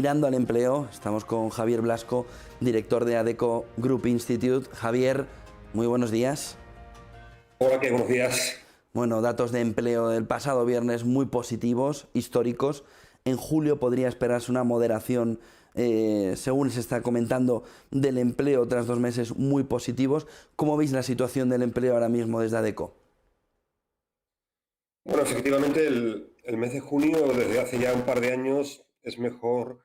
Mirando al empleo, estamos con Javier Blasco, director de Adecco Group Institute. Javier, muy buenos días. Hola, ¿qué? Buenos días. Bueno, datos de empleo del pasado viernes muy positivos, históricos. En julio podría esperarse una moderación, según se está comentando, del empleo tras 2 meses muy positivos. ¿Cómo veis la situación del empleo ahora mismo desde Adecco? Bueno, efectivamente, el mes de junio, desde hace ya un par de años, es mejor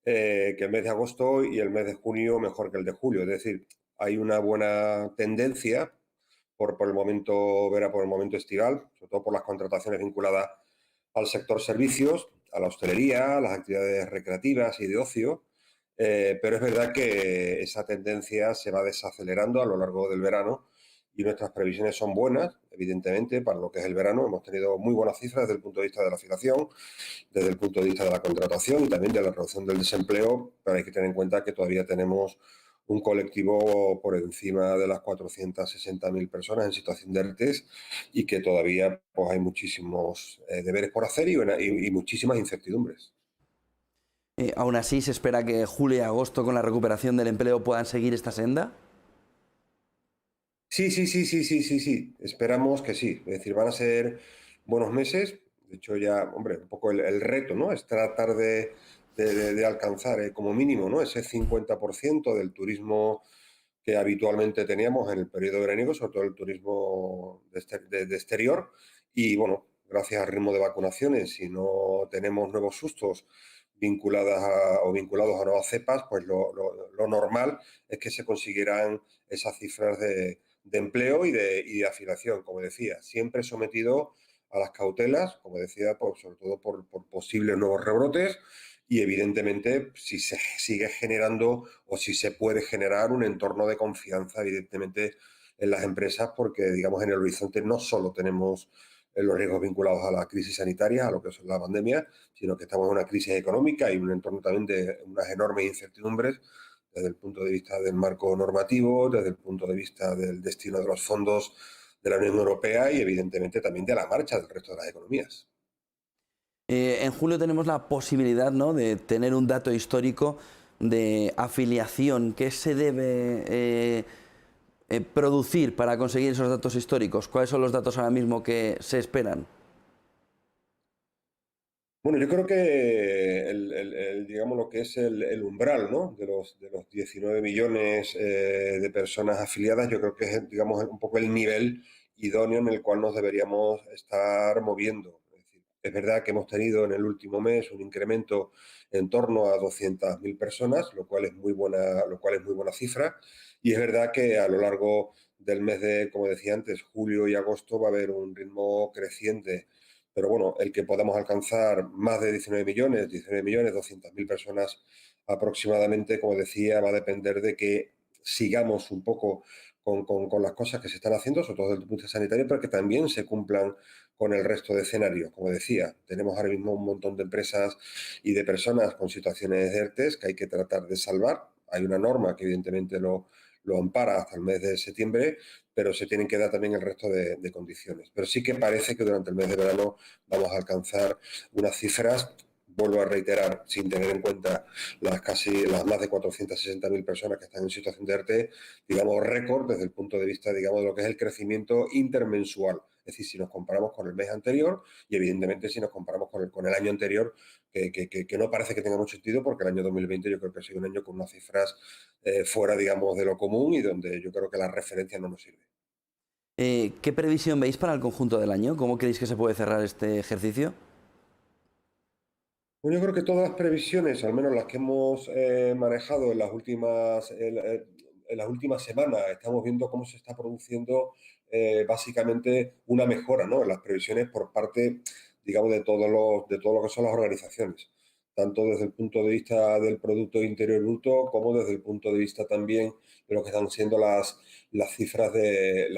que el mes de agosto y el mes de junio mejor que el de julio. Es decir, hay una buena tendencia por el momento, por el momento estival, sobre todo por las contrataciones vinculadas al sector servicios, a la hostelería, a las actividades recreativas y de ocio. Pero es verdad que esa tendencia se va desacelerando a lo largo del verano y nuestras previsiones son buenas, evidentemente, para lo que es el verano. Hemos tenido muy buenas cifras desde el punto de vista de la afiliación, desde el punto de vista de la contratación y también de la reducción del desempleo, pero hay que tener en cuenta que todavía tenemos un colectivo por encima de las 460.000 personas en situación de ERTES y que todavía pues, hay muchísimos deberes por hacer y muchísimas incertidumbres. Aún así, ¿se espera que julio y agosto, con la recuperación del empleo, puedan seguir esta senda? Sí, sí, sí, sí, sí, sí, sí. Esperamos que sí. Es decir, van a ser buenos meses. De hecho, ya, hombre, un poco el reto, ¿no? Es tratar de alcanzar como mínimo, ¿no? Ese 50% del turismo que habitualmente teníamos en el periodo veraniego, sobre todo el turismo de exterior. Y bueno, gracias al ritmo de vacunaciones, si no tenemos nuevos sustos vinculados a nuevas cepas, pues lo normal es que se consiguieran esas cifras de empleo y de afiliación, como decía, siempre sometido a las cautelas, como decía, sobre todo por posibles nuevos rebrotes y evidentemente si se sigue generando o si se puede generar un entorno de confianza, evidentemente, en las empresas, porque, digamos, en el horizonte no solo tenemos los riesgos vinculados a la crisis sanitaria, a lo que es la pandemia, sino que estamos en una crisis económica y un entorno también de unas enormes incertidumbres desde el punto de vista del marco normativo, desde el punto de vista del destino de los fondos de la Unión Europea y evidentemente también de la marcha del resto de las economías. En julio tenemos la posibilidad, ¿no?, de tener un dato histórico de afiliación. ¿Qué se debe producir para conseguir esos datos históricos? ¿Cuáles son los datos ahora mismo que se esperan? Bueno, yo creo que digamos lo que es el umbral, ¿no? de los 19 millones de personas afiliadas, yo creo que es, digamos, un poco el nivel idóneo en el cual nos deberíamos estar moviendo. Es decir, es verdad que hemos tenido en el último mes un incremento en torno a 200.000 personas, lo cual es muy buena cifra. Y es verdad que a lo largo del mes de, como decía antes, julio y agosto va a haber un ritmo creciente, pero bueno, el que podamos alcanzar más de 19 millones, 200.000 personas aproximadamente, como decía, va a depender de que sigamos un poco con las cosas que se están haciendo, sobre todo desde el punto de vista sanitario, pero que también se cumplan con el resto de escenarios. Como decía, tenemos ahora mismo un montón de empresas y de personas con situaciones de ERTES que hay que tratar de salvar. Hay una norma que evidentemente lo ampara hasta el mes de septiembre, pero se tienen que dar también el resto de condiciones. Pero sí que parece que durante el mes de verano vamos a alcanzar unas cifras, vuelvo a reiterar, sin tener en cuenta las más de 460.000 personas que están en situación de ERTE, digamos, récord desde el punto de vista, digamos, de lo que es el crecimiento intermensual. Es decir, si nos comparamos con el mes anterior y, evidentemente, si nos comparamos con el año anterior, que no parece que tenga mucho sentido, porque el año 2020 yo creo que ha sido un año con unas cifras fuera, digamos, de lo común y donde yo creo que la referencia no nos sirve. ¿Qué previsión veis para el conjunto del año? ¿Cómo creéis que se puede cerrar este ejercicio? Bueno, yo creo que todas las previsiones, al menos las que hemos manejado en las últimas semanas, estamos viendo cómo se está produciendo básicamente una mejora, ¿no?, en las previsiones por parte, digamos, de todo lo que son las organizaciones, tanto desde el punto de vista del Producto Interior Bruto como desde el punto de vista también de lo que están siendo las cifras de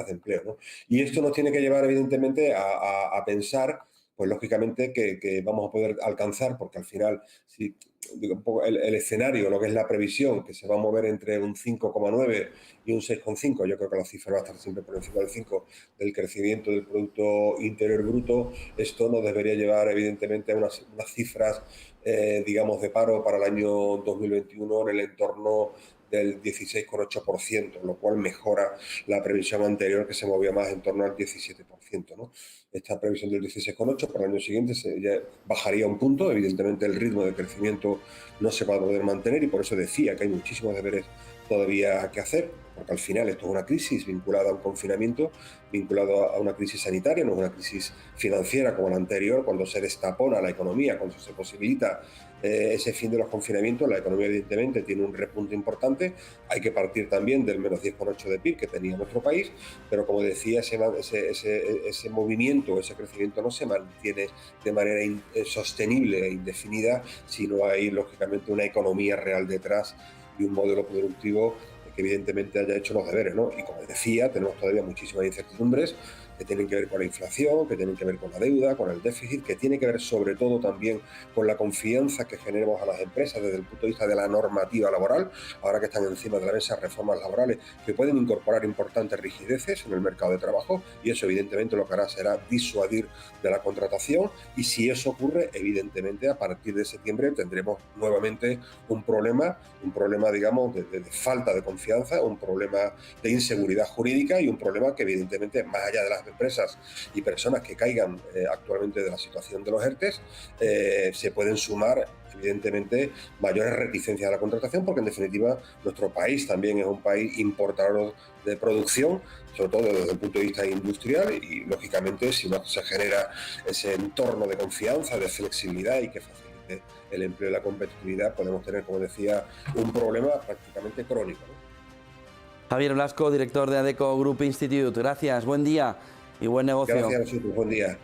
empleo, ¿no? Y esto nos tiene que llevar, evidentemente, a pensar pues lógicamente que vamos a poder alcanzar, porque al final, si digo, un poco el escenario, lo que es la previsión, que se va a mover entre un 5,9 y un 6,5, yo creo que la cifra va a estar siempre por encima del 5 del crecimiento del Producto Interior Bruto. Esto nos debería llevar evidentemente a unas cifras, digamos, de paro para el año 2021 en el entorno del 16,8%, lo cual mejora la previsión anterior, que se movía más en torno al 17%, ¿no? Esta previsión del 16,8 para el año siguiente ya bajaría un punto. Evidentemente el ritmo de crecimiento no se va a poder mantener, y por eso decía que hay muchísimos deberes todavía que hacer, porque al final esto es una crisis vinculada a un confinamiento, vinculado a una crisis sanitaria, no es una crisis financiera como la anterior, cuando se destapona la economía, cuando se posibilita ese fin de los confinamientos. La economía evidentemente tiene un repunte importante. Hay que partir también del menos 10,8 de PIB que tenía nuestro país, pero como decía, ese movimiento, ese crecimiento no se mantiene de manera sostenible e indefinida si no hay lógicamente una economía real detrás y un modelo productivo que evidentemente haya hecho los deberes, ¿no? Y como decía, tenemos todavía muchísimas incertidumbres que tienen que ver con la inflación, que tienen que ver con la deuda, con el déficit, que tiene que ver sobre todo también con la confianza que generemos a las empresas desde el punto de vista de la normativa laboral, ahora que están encima de la mesa reformas laborales que pueden incorporar importantes rigideces en el mercado de trabajo, y eso evidentemente lo que hará será disuadir de la contratación. Y si eso ocurre, evidentemente a partir de septiembre tendremos nuevamente un problema digamos de falta de confianza, un problema de inseguridad jurídica y un problema que evidentemente, más allá de las empresas y personas que caigan actualmente de la situación de los ERTEs, se pueden sumar evidentemente mayores reticencias a la contratación, porque en definitiva nuestro país también es un país importador de producción, sobre todo desde el punto de vista industrial, y lógicamente si no se genera ese entorno de confianza, de flexibilidad y que facilite el empleo y la competitividad, podemos tener, como decía, un problema prácticamente crónico, ¿no? Javier Blasco, director de Adecco Group Institute. Gracias, buen día y buen negocio. Gracias a vosotros, buen día.